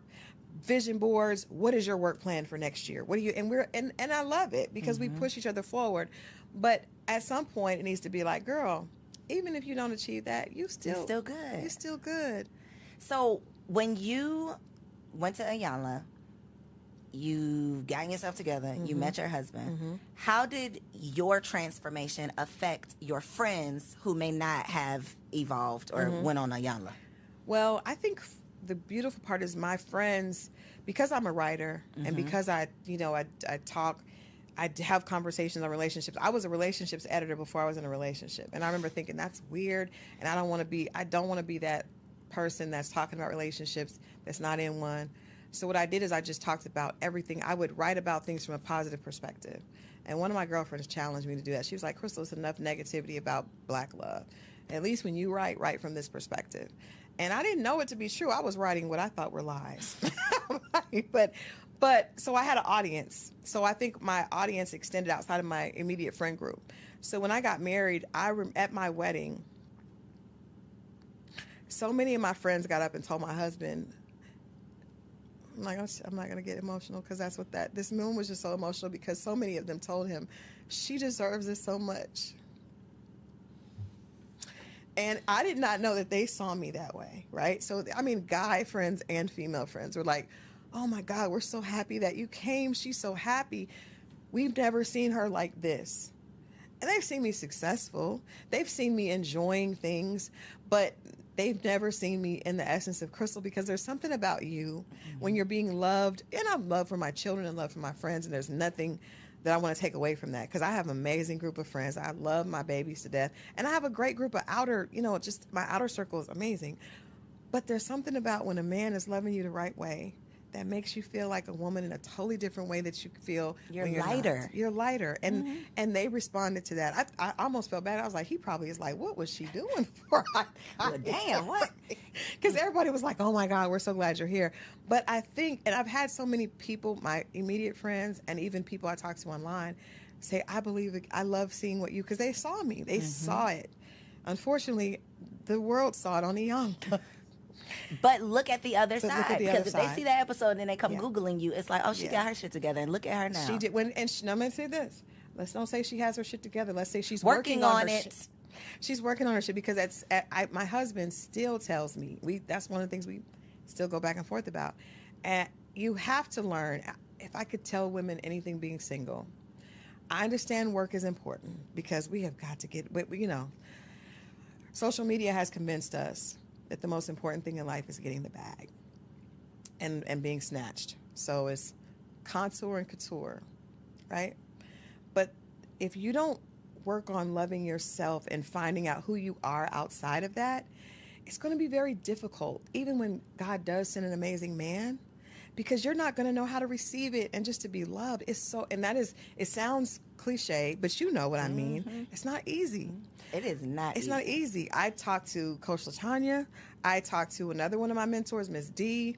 vision boards. What is your work plan for next year? What do you, and I love it, because we push each other forward. But at some point it needs to be like, girl, even if you don't achieve that, you're still good. You're still good. So when you went to Iyanla, you got yourself together, you met your husband. How did your transformation affect your friends who may not have evolved or went on Iyanla? Well, I think the beautiful part is my friends, because I'm a writer and because I talk, I have conversations on relationships. I was a relationships editor before I was in a relationship. And I remember thinking, that's weird. And I don't want to be that person that's talking about relationships that's not in one. So what I did is I just talked about everything. I would write about things from a positive perspective. And one of my girlfriends challenged me to do that. She was like, Crystal, it's enough negativity about Black love. At least when you write from this perspective. And I didn't know it to be true. I was writing what I thought were lies. But so I had an audience. So I think my audience extended outside of my immediate friend group. So when I got married, at my wedding, so many of my friends got up and told my husband, I'm not going to get emotional, because that's what this moment was just so emotional, because so many of them told him, she deserves this so much. And I did not know that they saw me that way, right? So, guy friends and female friends were like, oh my God, we're so happy that you came. She's so happy. We've never seen her like this. And they've seen me successful. They've seen me enjoying things, but they've never seen me in the essence of Crystal, because there's something about you when you're being loved. And I have love for my children and love for my friends, and there's nothing that I want to take away from that, because I have an amazing group of friends. I love my babies to death. And I have a great group of just my outer circle is amazing. But there's something about when a man is loving you the right way, that makes you feel like a woman in a totally different way that you feel You're when you're lighter. not. You're lighter. And they responded to that. I almost felt bad. I was like, he probably is like, what was she doing for? Well, damn, what? Because everybody was like, oh my God, we're so glad you're here. But I think, and I've had so many people, my immediate friends, and even people I talk to online, say, I believe it. I love seeing what you, because they saw me. They saw it. Unfortunately, the world saw it on the young. But look at the other But look side. at the Because other if they side. see that episode and then they come Yeah. Googling you, it's like, oh, she Yeah. got her shit together. And look at her now. She did. I'm going to say this. Let's don't say she has her shit together. Let's say she's Working on her it. shit. She's working on her shit, because my husband still tells me, that's one of the things we still go back and forth about. And you have to learn. If I could tell women anything being single, I understand work is important, because we have got to get, social media has convinced us that the most important thing in life is getting the bag and being snatched. So it's contour and couture, right? But if you don't work on loving yourself and finding out who you are outside of that, it's going to be very difficult, even when God does send an amazing man, because you're not going to know how to receive it and just to be loved. It sounds cliche, but you know what I mean. It's not easy. It is not It's easy. not easy. I talked to Coach LaTanya. I talked to another one of my mentors, Ms. D,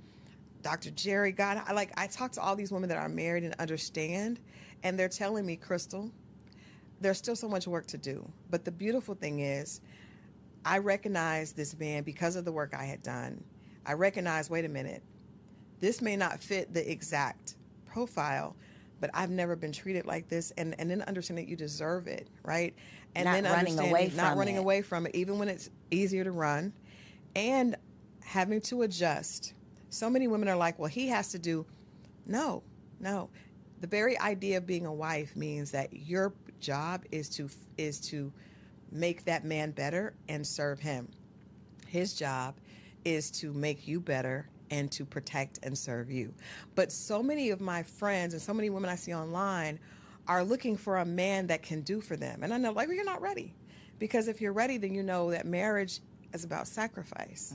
Dr. Jerry. God, I talked to all these women that are married and understand, and they're telling me, Crystal, there's still so much work to do. But the beautiful thing is, I recognized this man because of the work I had done. I recognized, wait a minute, this may not fit the exact profile, but I've never been treated like this. And then understand that you deserve it, right? And Not then running away from not running it. away from it, even when it's easier to run, and having to adjust. So many women are like, well, he has to do. No. The very idea of being a wife means that your job is to make that man better and serve him. His job is to make you better and to protect and serve you. But so many of my friends and so many women I see online are looking for a man that can do for them. And I know, like, well, you're not ready. Because if you're ready, then you know that marriage is about sacrifice.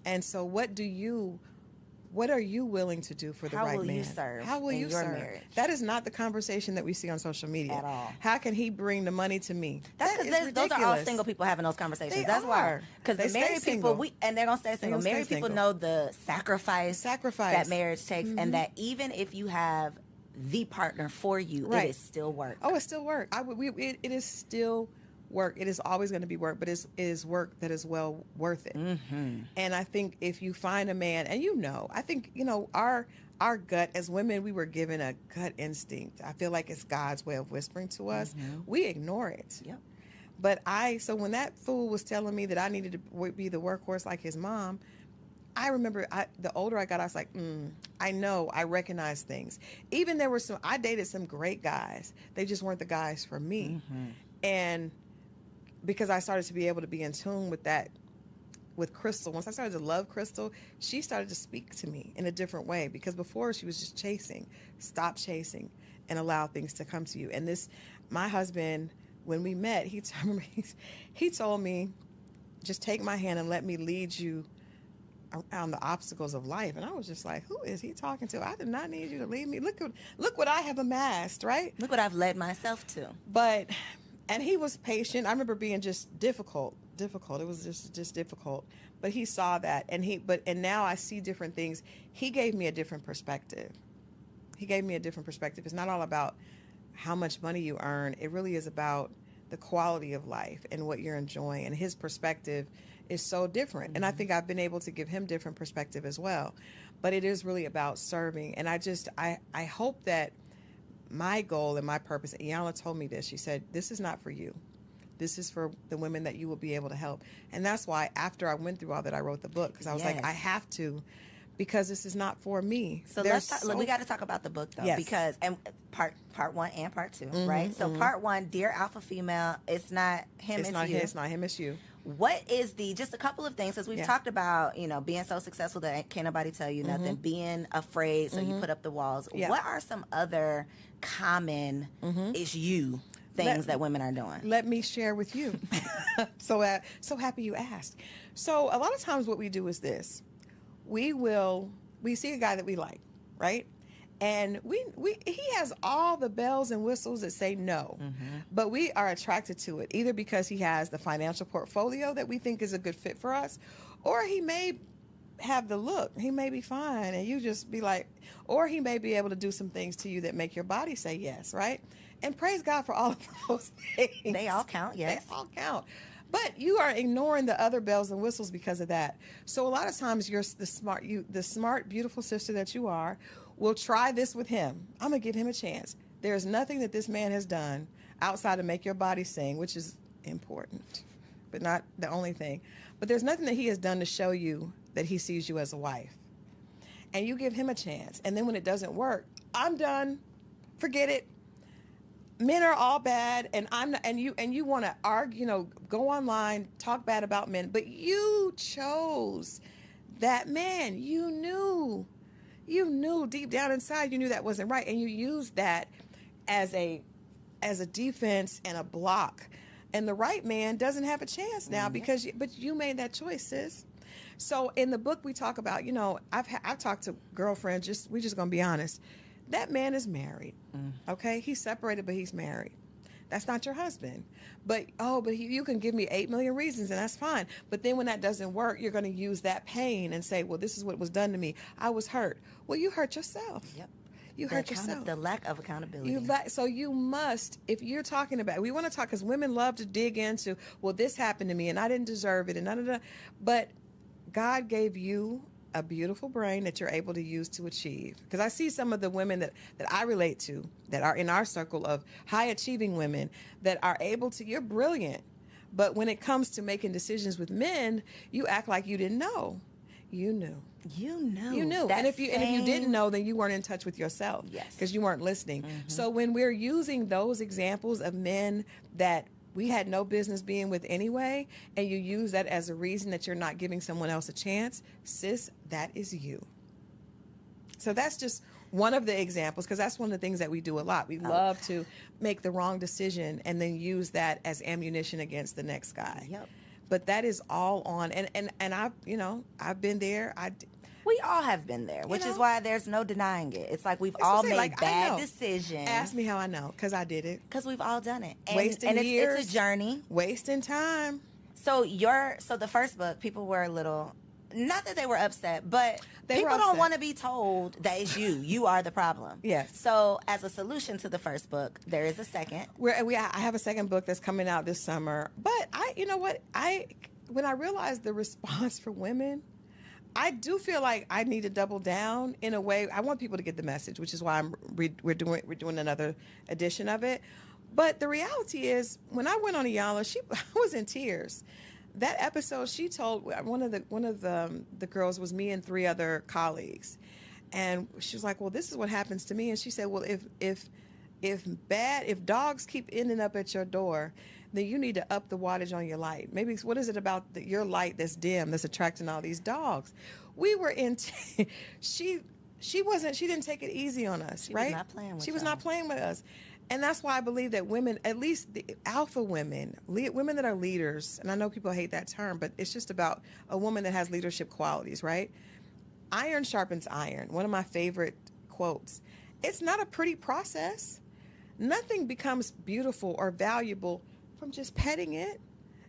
And so what are you willing to do for the How right will man? you serve How will in you your serve? marriage? That is not the conversation that we see on social media. At all. How can he bring the money to me? That's That is because those are all ridiculous. single people having those conversations. They That's why. are. Because They the stay married single. people, and they're going to stay single. gonna stay Married people single. know the sacrifice that marriage takes, Mm-hmm. and that even if you have the partner for you, Right. it is still work. Oh, it's still work. It is still work. It is always going to be work, but it is work that is well worth it. And I think if you find a man, and I think, our gut as women, we were given a gut instinct. I feel like it's God's way of whispering to us. We ignore it. Yep. But so when that fool was telling me that I needed to be the workhorse like his mom, I remember the older I got, I was like, I recognize things. Even I dated some great guys. They just weren't the guys for me. And because I started to be able to be in tune with that, with Crystal, once I started to love Crystal, she started to speak to me in a different way, because before she was just chasing. Stop chasing and allow things to come to you. And my husband, when we met, he told me, just take my hand and let me lead you around the obstacles of life. And I was just like, who is he talking to? I did not need you to lead me. Look what I have amassed, right? Look what I've led myself to. And he was patient. I remember being just difficult. It was just difficult. But he saw that, and now I see different things. He gave me a different perspective. It's not all about how much money you earn. It really is about the quality of life and what you're enjoying. And his perspective is so different. And I think I've been able to give him different perspective as well. But it is really about serving. And I hope that my goal and my purpose, Iyanla told me this, she said, this is not for you. This is for the women that you will be able to help. And that's why after I went through all that, I wrote the book, because I was like, I have to, because this is not for me. So we got to talk about the book, though, Yes. because part 1 and part 2, right? So part 1, Dear Alpha Female, it's not him, it's you. It's not him, it's you. What is just a couple of things, as we've talked about, being so successful that can't nobody tell you nothing, being afraid, so you put up the walls. Yeah. What are some other common things that women are doing? Let me share with you. So happy you asked. So a lot of times what we do is this. We will we see a guy that we like, right? And he has all the bells and whistles that say no, but we are attracted to it either because he has the financial portfolio that we think is a good fit for us, or he may have the look. He may be fine, and you just be like, or he may be able to do some things to you that make your body say yes, right? And praise God for all of those things. They all count, yes. They all count. But you are ignoring the other bells and whistles because of that. So a lot of times you're the smart, beautiful sister that you are, will try this with him. I'm going to give him a chance. There's nothing that this man has done outside of make your body sing, which is important, but not the only thing. But there's nothing that he has done to show you that he sees you as a wife. And you give him a chance. And then when it doesn't work, I'm done. Forget it. Men are all bad, and I'm not, and you want to argue, go online, talk bad about men, but you chose that man. You knew deep down inside, you knew that wasn't right, and you used that as a defense and a block. And the right man doesn't have a chance now but you made that choice, sis. So in the book we talk about, I've talked to girlfriends. We're just gonna be honest. That man is married. Okay, he's separated, but he's married. That's not your husband. But you can give me 8 million reasons, and that's fine. But then when that doesn't work, you're going to use that pain and say, well, this is what was done to me. I was hurt. Well, you hurt yourself. Yep. You hurt yourself. The lack of accountability. So you must, if you're talking about, we want to talk, because women love to dig into, well, this happened to me, and I didn't deserve it, and da-da-da. But God gave you a beautiful brain that you're able to use to achieve. Because I see some of the women that I relate to that are in our circle of high achieving women that are able to, you're brilliant. But when it comes to making decisions with men, you act like you didn't know. You knew. You knew. You knew. And if you didn't know, then you weren't in touch with yourself. Yes. Because you weren't listening. So when we're using those examples of men that we had no business being with anyway, and you use that as a reason that you're not giving someone else a chance, sis, that is you. So that's just one of the examples, because that's one of the things that we do a lot. We love to make the wrong decision and then use that as ammunition against the next guy. Yep. But that is all on, and I've been there. We all have been there, which is why there's no denying it. It's like we've all made bad decisions. Ask me how I know, because I did it. Because we've all done it. Wasting years. It's a journey. Wasting time. So the first book, people were a little, not that they were upset, but people don't want to be told that it's you. You are the problem. Yes. So as a solution to the first book, there is a second. I have a second book that's coming out this summer. But when I realized the response from women, I do feel like I need to double down in a way. I want people to get the message, which is why we're doing another edition of it. But the reality is, when I went on Iyanla, I was in tears. That episode, she told one of the girls was me and 3 other colleagues, and she was like, "Well, this is what happens to me." And she said, "Well, if dogs keep ending up at your door, then you need to up the wattage on your light. Maybe what is it about your light that's dim that's attracting all these dogs?" We were in. She didn't take it easy on us, right? She was not playing with us. And that's why I believe that women, at least the alpha women, women that are leaders, and I know people hate that term, but it's just about a woman that has leadership qualities, right? Iron sharpens iron. One of my favorite quotes. It's not a pretty process. Nothing becomes beautiful or valuable from just petting it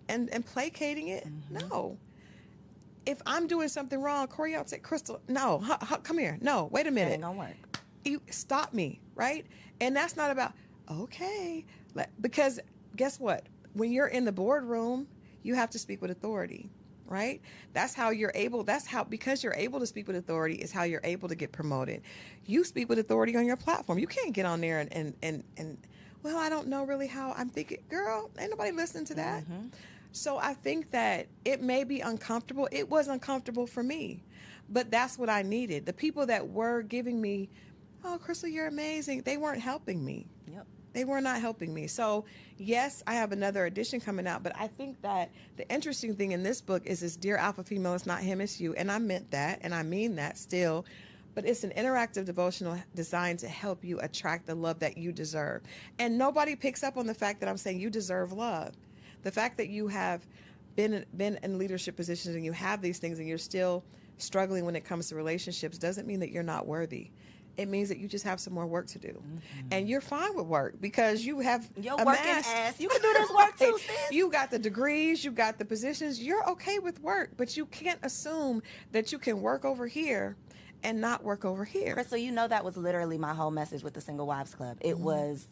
and placating it. No. If I'm doing something wrong, Corey, I'll say, "Crystal, no, come here. No, wait a minute. That ain't gonna work. You stop me, right?" And that's not about, okay, because guess what? When you're in the boardroom, you have to speak with authority, right? Because you're able to speak with authority is how you're able to get promoted. You speak with authority on your platform. You can't get on there and well, I don't know really how. I'm thinking, girl, ain't nobody listening to that. So I think that it may be uncomfortable. It was uncomfortable for me, but that's what I needed. The people that were giving me, "Oh, Crystal, you're amazing," they weren't helping me. Yep. They were not helping me. So yes, I have another edition coming out, but I think that the interesting thing in this book is this Dear Alpha Female, it's not him, it's you. And I meant that, and I mean that still. But it's an interactive devotional designed to help you attract the love that you deserve. And nobody picks up on the fact that I'm saying you deserve love. The fact that you have been in leadership positions and you have these things and you're still struggling when it comes to relationships doesn't mean that you're not worthy. It means that you just have some more work to do. And you're fine with work because you have Your amassed, working ass. You can do this work too, sis. you got the degrees, you got the positions. You're okay with work, but you can't assume that you can work over here and not work over here. Crystal, you know that was literally my whole message with the Single Wives Club. It was,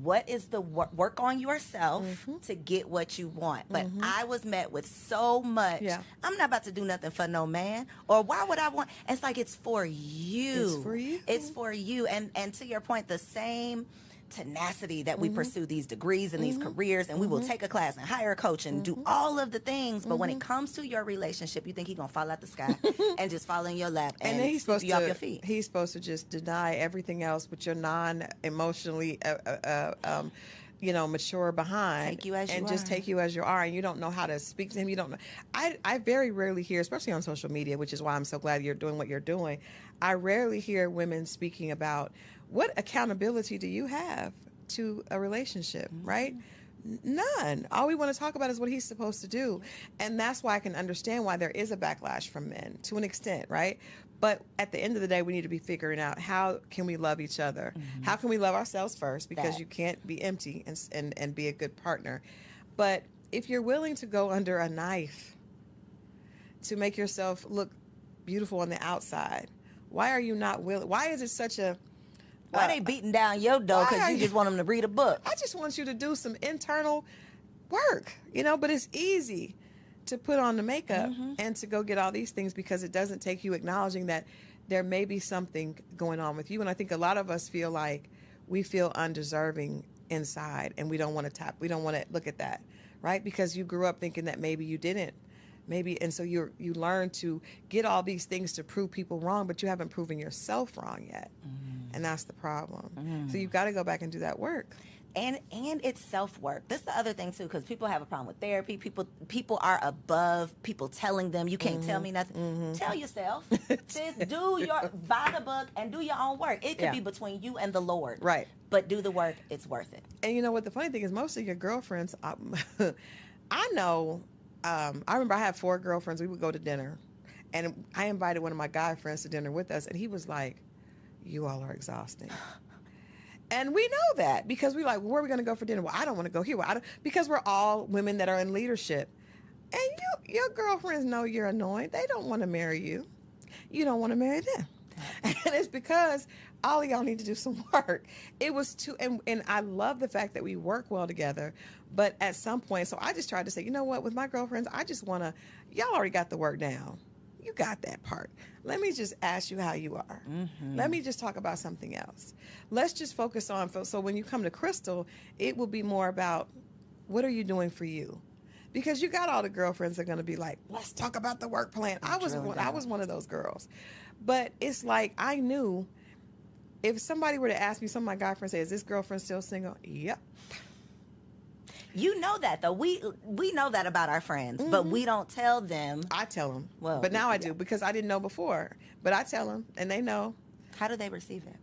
what is the work on yourself to get what you want? But I was met with so much. Yeah. I'm not about to do nothing for no man. Or why would I want? It's like, it's for you. It's for you. It's for you. And to your point, the same tenacity that we pursue these degrees and these careers, and we will take a class and hire a coach and do all of the things, but when it comes to your relationship, you think he's gonna fall out the sky and just fall in your lap and then he's sweep supposed you to off your feet. he's supposed to just deny everything else, but you're non-emotionally mature behind, Take you as you and just are. take you as you are, and you don't know how to speak to him. You don't know. I very rarely hear, especially on social media, which is why I'm so glad you're doing what you're doing. I rarely hear women speaking about what accountability do you have to a relationship, right? None. All we want to talk about is what he's supposed to do. And that's why I can understand why there is a backlash from men to an extent, right? But at the end of the day, we need to be figuring out, how can we love each other? How can we love ourselves first? Because That. you can't be empty and be a good partner. But if you're willing to go under a knife to make yourself look beautiful on the outside, why are you not willing? Why is it such a... Why they beating down your door why because are you just want them to read a book? I just want you to do some internal work, but it's easy to put on the makeup and to go get all these things because it doesn't take you acknowledging that there may be something going on with you. And I think a lot of us feel like we feel undeserving inside, and we don't want to look at that, right? Because you grew up thinking that maybe you didn't. And so you learn to get all these things to prove people wrong, but you haven't proven yourself wrong yet. And that's the problem. So you've got to go back and do that work. And it's self-work. That's the other thing too, because people have a problem with therapy. People are above people telling them, you can't tell me nothing. Tell yourself. Sis, buy the book and do your own work. It could be between you and the Lord. Right. But do the work. It's worth it. And you know what? The funny thing is, most of your girlfriends, I know, I remember I had 4 girlfriends. We would go to dinner, and I invited one of my guy friends to dinner with us, and he was like, you all are exhausting. And we know that because we're like, where are we going to go for dinner? Well, I don't want to go here. Because we're all women that are in leadership. And your girlfriends know you're annoying. They don't want to marry you. You don't want to marry them. And it's because all of y'all need to do some work. It was and I love the fact that we work well together. But at some point, so I just tried to say, you know what, with my girlfriends, I just want to, y'all already got the work down. You got that part. Let me just ask you how you are. Let me just talk about something else. Let's just focus on, so when you come to Crystal, it will be more about, what are you doing for you? Because you got all the girlfriends that are going to be like, let's talk about the work plan. I was one of those girls. But it's like, I knew if somebody were to ask me, some of my guy friends say, is this girlfriend still single? Yep. You know that, though. We know that about our friends, but we don't tell them. I tell them. Well, but now I do, because I didn't know before. But I tell them, and they know. How do they receive it?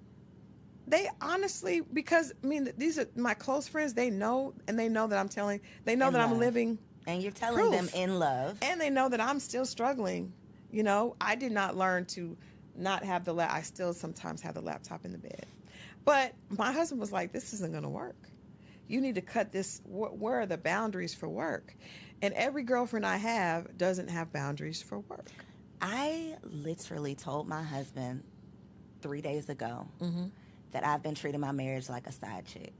They honestly, because, I mean, these are my close friends. They know, and they know that I'm telling. They know In that love. I'm living. And you're telling them Proof. in love. And they know that I'm still struggling. I did not learn to not have I still sometimes have the laptop in the bed. But my husband was like, this isn't going to work. You need to cut this. Where are the boundaries for work? And every girlfriend I have doesn't have boundaries for work. I literally told my husband 3 days ago that I've been treating my marriage like a side chick.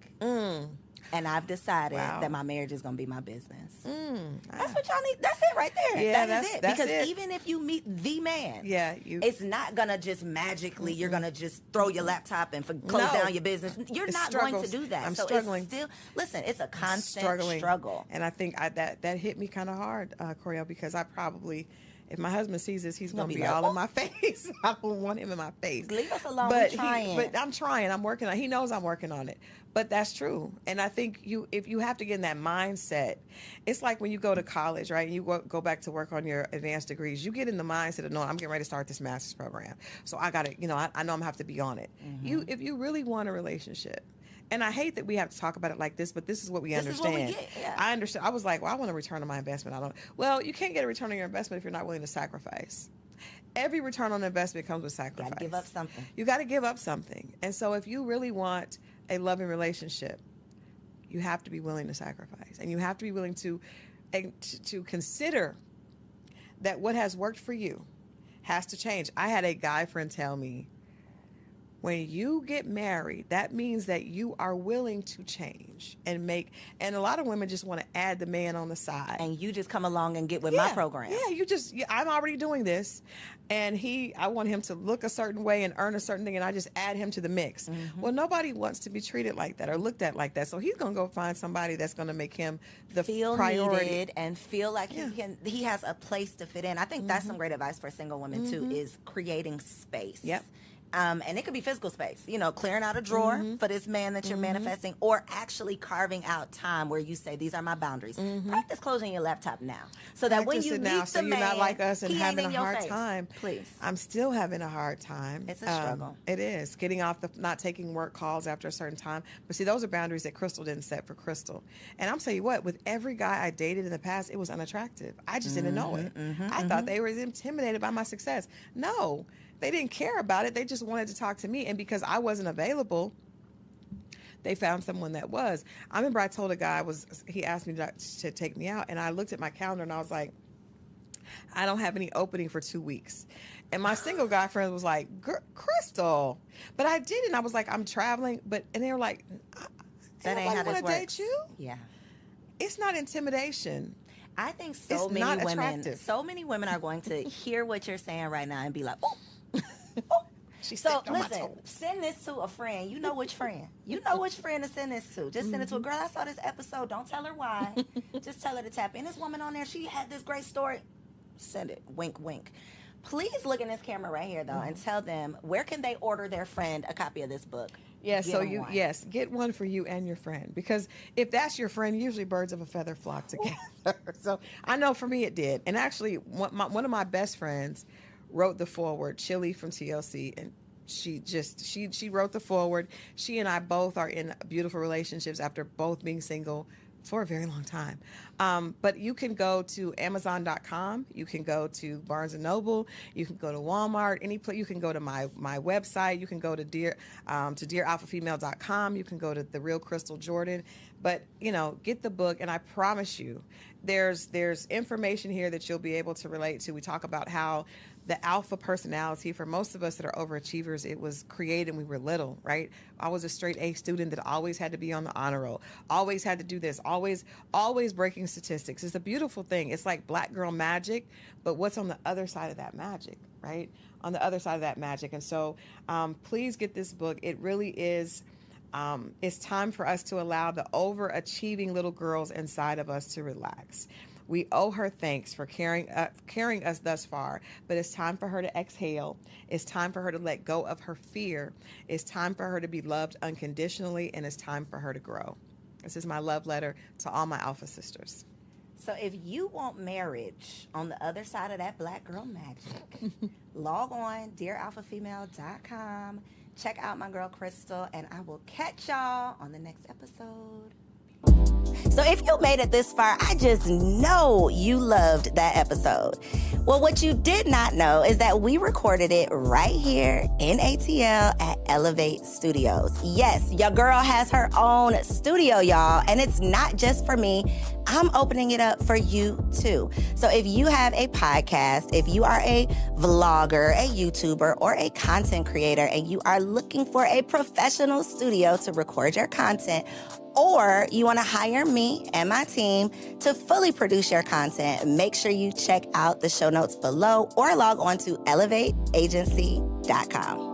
And I've decided that my marriage is going to be my business. That's what y'all need. That's it right there. Yeah, that is it. that's Because it. even if you meet the man, it's it's not going to just magically, you're going to just throw your laptop and close down your business. You're It's not struggles. going to do that. I'm so struggling. it's still, listen, it's a constant struggling. struggle. And I think that hit me kind of hard, Coriel, because I probably, if my husband sees this, he's going to be like, all in my face. I don't want him in my face. Leave us alone. But We're trying. but I'm trying. I'm working on it. He knows I'm working on it. But that's true. And I think if you have to get in that mindset, it's like when you go to college, right? And you go back to work on your advanced degrees, you get in the mindset of, no, I'm getting ready to start this master's program. So I got to, I know I'm going to have to be on it. If you really want a relationship, and I hate that we have to talk about it like this, but this is what we understand. Is what we get, yeah. I understand. I was like, well, I want a return on my investment. Well, you can't get a return on your investment if you're not willing to sacrifice. every return on investment comes with sacrifice. Gotta give up something. You got to give up something. And so if you really want a loving relationship, you have to be willing to sacrifice. And you have to be willing to consider that what has worked for you has to change. I had a guy friend tell me, when you get married, that means that you are willing to change and a lot of women just want to add the man on the side. And you just come along and get with my program. Yeah, I'm already doing this. And I want him to look a certain way and earn a certain thing, and I just add him to the mix. Mm-hmm. Well, nobody wants to be treated like that or looked at like that. So he's going to go find somebody that's going to make him the priority. Needed and feel like he has a place to fit in. I think that's some great advice for single women, too, is creating space. Yep. And it could be physical space, clearing out a drawer for this man that you're manifesting, or actually carving out time where you say, these are my boundaries. Practice closing your laptop now. So that when you meet the man, you're not like us and having a hard time. Please. I'm still having a hard time. It's a struggle. It is. Getting off not taking work calls after a certain time. But see, those are boundaries that Crystal didn't set for Crystal. And I'm telling you what, with every guy I dated in the past, it was unattractive. I just didn't know it. I thought they were intimidated by my success. No. They didn't care about it. They just wanted to talk to me. And because I wasn't available, they found someone that was. I remember I told a guy, he asked me to take me out, and I looked at my calendar and I was like, I don't have any opening for 2 weeks. And my single guy friend was like, Crystal. But I didn't. I was like, I'm traveling. And they were like, that ain't how this works. Date you? Yeah. It's not intimidation. I think so many women are going to hear what you're saying right now and be like, oh. So listen, send this to a friend. You know which friend. You know which friend to send this to. Just send it to a girl. I saw this episode. Don't tell her why. Just tell her to tap in. This woman on there, she had this great story. Send it. Wink, wink. Please look in this camera right here, though, and tell them where can they order their friend a copy of this book. Yes, get one for you and your friend, because if that's your friend, usually birds of a feather flock together. So I know for me it did. And actually, one of my best friends wrote the foreword, Chili from TLC, and she wrote the foreword. She and I both are in beautiful relationships after both being single for a very long time. But you can go to Amazon.com. You can go to Barnes & Noble. You can go to Walmart. Any place. You can go to my website. You can go to dearalphafemale.com. You can go to The Real Crystal Jordan. But, get the book, and I promise you, there's information here that you'll be able to relate to. We talk about how the alpha personality, for most of us that are overachievers, it was created when we were little, right? I was a straight A student that always had to be on the honor roll, always had to do this, always breaking statistics. It's a beautiful thing. It's like black girl magic, but what's on the other side of that magic, right? On the other side of that magic. And so please get this book. It really is, it's time for us to allow the overachieving little girls inside of us to relax. We owe her thanks for carrying us thus far, but it's time for her to exhale. It's time for her to let go of her fear. It's time for her to be loved unconditionally, and it's time for her to grow. This is my love letter to all my alpha sisters. So if you want marriage on the other side of that black girl magic, log on dearalphafemale.com. Check out my girl Crystal, and I will catch y'all on the next episode. So if you made it this far, I just know you loved that episode. Well, what you did not know is that we recorded it right here in ATL at Elevate Studios. Yes, your girl has her own studio, y'all, and it's not just for me. I'm opening it up for you too. So if you have a podcast, if you are a vlogger, a YouTuber, or a content creator, and you are looking for a professional studio to record your content, or you want to hire me and my team to fully produce your content, make sure you check out the show notes below or log on to elevateagency.com.